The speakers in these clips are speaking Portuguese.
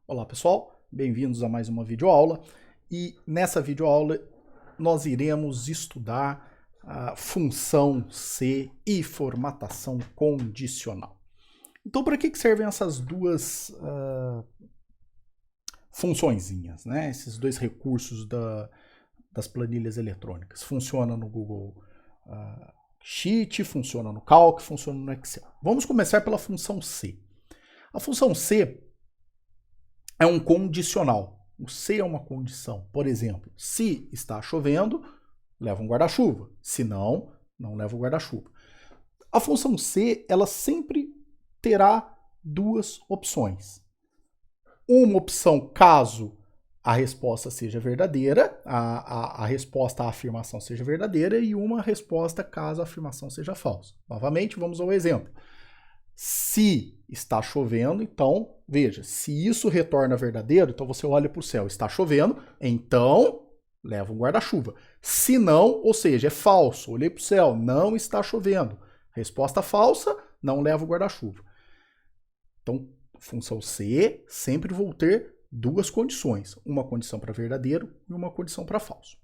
Olá pessoal, bem-vindos a mais uma videoaula e nessa videoaula nós iremos estudar a função C e formatação condicional. Então para que servem essas duas funçõezinhas, né? Esses dois recursos das planilhas eletrônicas? Funciona no Google Sheet, funciona no Calc, funciona no Excel. Vamos começar pela função C. A função C é um condicional. O C é uma condição. Por exemplo, se está chovendo, leva um guarda-chuva. Se não, não leva o guarda-chuva. A função C, ela sempre terá duas opções. Uma opção caso a resposta seja verdadeira, a resposta à afirmação seja verdadeira, e uma resposta caso a afirmação seja falsa. Novamente, vamos ao exemplo. Se está chovendo, então, veja, se isso retorna verdadeiro, então você olha para o céu, está chovendo, então leva um guarda-chuva. Se não, ou seja, é falso, olhei para o céu, não está chovendo. Resposta falsa, não leva o guarda-chuva. Então, função C, sempre vou ter duas condições, uma condição para verdadeiro e uma condição para falso.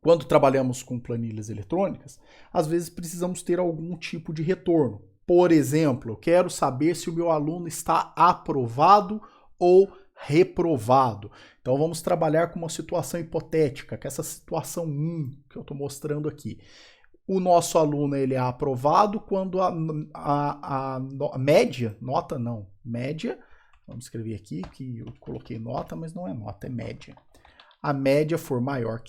Quando trabalhamos com planilhas eletrônicas, às vezes precisamos ter algum tipo de retorno. Por exemplo, eu quero saber se o meu aluno está aprovado ou reprovado. Então vamos trabalhar com uma situação hipotética, que é essa situação 1 que eu estou mostrando aqui. O nosso aluno ele é aprovado quando a média, nota não, média, vamos escrever aqui que eu coloquei nota, mas não é nota, é média. A média for maior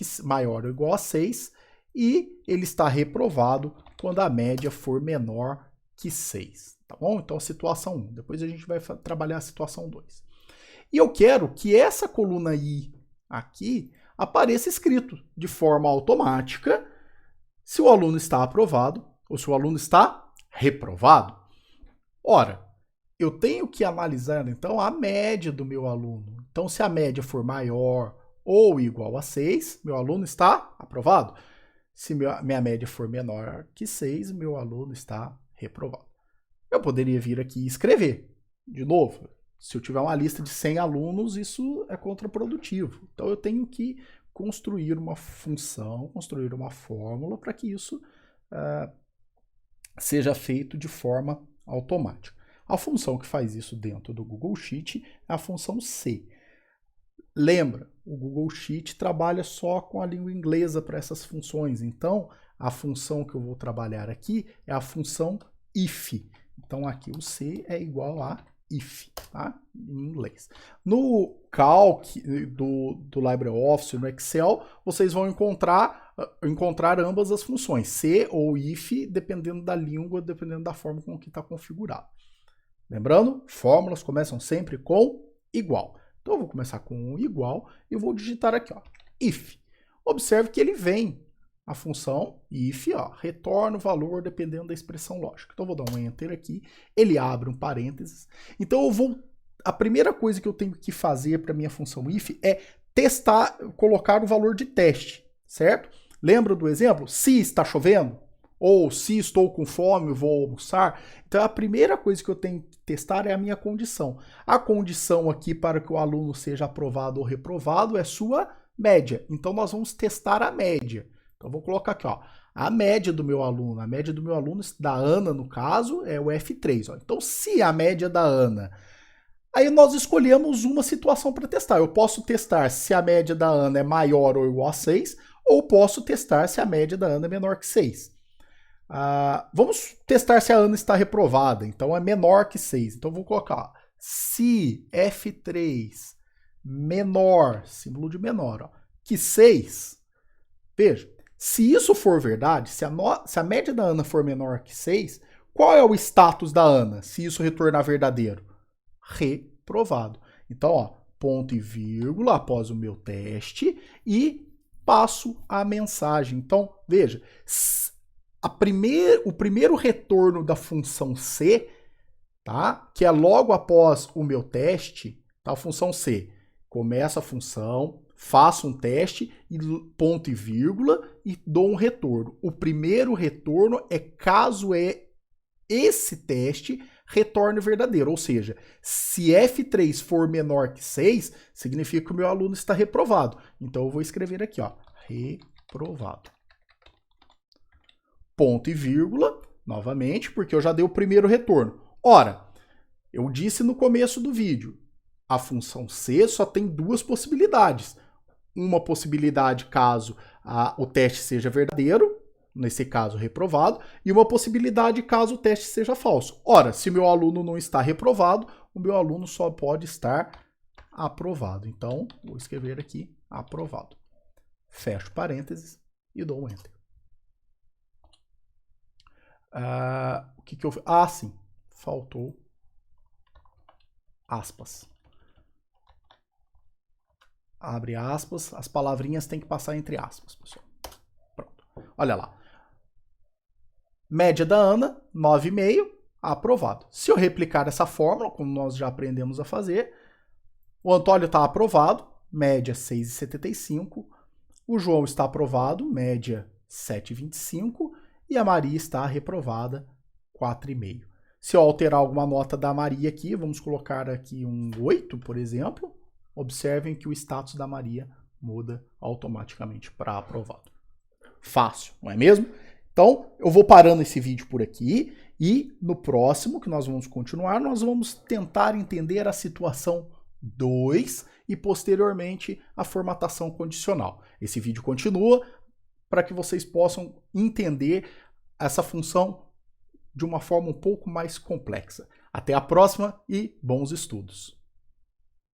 ou igual a 6 e ele está reprovado quando a média for menor que 6, tá bom? Então, situação 1. Depois a gente vai trabalhar a situação 2. E eu quero que essa coluna I aqui apareça escrito de forma automática se o aluno está aprovado ou se o aluno está reprovado. Ora, eu tenho que analisar, então, a média do meu aluno. Então, se a média for maior ou igual a 6, meu aluno está aprovado. Se minha média for menor que 6, meu aluno está reprovado. Eu poderia vir aqui e escrever. De novo, se eu tiver uma lista de 100 alunos, isso é contraprodutivo. Então, eu tenho que construir uma função, construir uma fórmula para que isso seja feito de forma automática. A função que faz isso dentro do Google Sheet é a função C. Lembra, o Google Sheet trabalha só com a língua inglesa para essas funções. Então, a função que eu vou trabalhar aqui é a função if. Então, aqui o C é igual a if, tá? Em inglês. No Calc do LibreOffice, no Excel, vocês vão encontrar ambas as funções, C ou if, dependendo da língua, dependendo da forma com que está configurado. Lembrando, fórmulas começam sempre com igual. Então, eu vou começar com igual e vou digitar aqui, ó, if. Observe que ele vem a função if, ó, retorna o valor dependendo da expressão lógica. Então, eu vou dar um enter aqui, ele abre um parênteses. Então, a primeira coisa que eu tenho que fazer para minha função if é testar, colocar o valor de teste, certo? Lembra do exemplo? Se está chovendo, ou se estou com fome, vou almoçar. Então, a primeira coisa que eu tenho que testar é a minha condição. A condição aqui para que o aluno seja aprovado ou reprovado é sua média. Então, nós vamos testar a média. Então, vou colocar aqui, ó, a média do meu aluno. A média do meu aluno, da Ana, no caso, é o F3. Ó. Então, se a média da Ana... Aí nós escolhemos uma situação para testar. Eu posso testar se a média da Ana é maior ou igual a 6, ou posso testar se a média da Ana é menor que 6. Vamos testar se a Ana está reprovada, então é menor que 6. Então vou colocar, ó, se F3 menor, símbolo de menor, ó, que 6, veja, se isso for verdade, se a média da Ana for menor que 6, qual é o status da Ana, se isso retornar verdadeiro? Reprovado. Então, ó, ponto e vírgula após o meu teste e passo a mensagem. Então, veja, o primeiro retorno da função C, tá? Que é logo após o meu teste, tá? A função C. Começa a função, faço um teste, e ponto e vírgula, e dou um retorno. O primeiro retorno é caso esse teste retorne verdadeiro. Ou seja, se F3 for menor que 6, significa que o meu aluno está reprovado. Então eu vou escrever aqui, ó, reprovado. Ponto e vírgula, novamente, porque eu já dei o primeiro retorno. Ora, eu disse no começo do vídeo, a função C só tem duas possibilidades. Uma possibilidade caso o teste seja verdadeiro, nesse caso reprovado, e uma possibilidade caso o teste seja falso. Ora, se meu aluno não está reprovado, o meu aluno só pode estar aprovado. Então, vou escrever aqui aprovado. Fecho parênteses e dou um Enter. O que eu fiz? Ah, sim, faltou aspas. Abre aspas, as palavrinhas têm que passar entre aspas, pessoal. Pronto. Olha lá. Média da Ana, 9,5, aprovado. Se eu replicar essa fórmula, como nós já aprendemos a fazer, o Antônio está aprovado, média 6,75. O João está aprovado, média 7,25. E a Maria está reprovada, 4,5. Se eu alterar alguma nota da Maria aqui, vamos colocar aqui um 8, por exemplo. Observem que o status da Maria muda automaticamente para aprovado. Fácil, não é mesmo? Então, eu vou parando esse vídeo por aqui e no próximo, que nós vamos continuar, nós vamos tentar entender a situação 2 e posteriormente a formatação condicional. Esse vídeo continua para que vocês possam entender essa função de uma forma um pouco mais complexa. Até a próxima e bons estudos!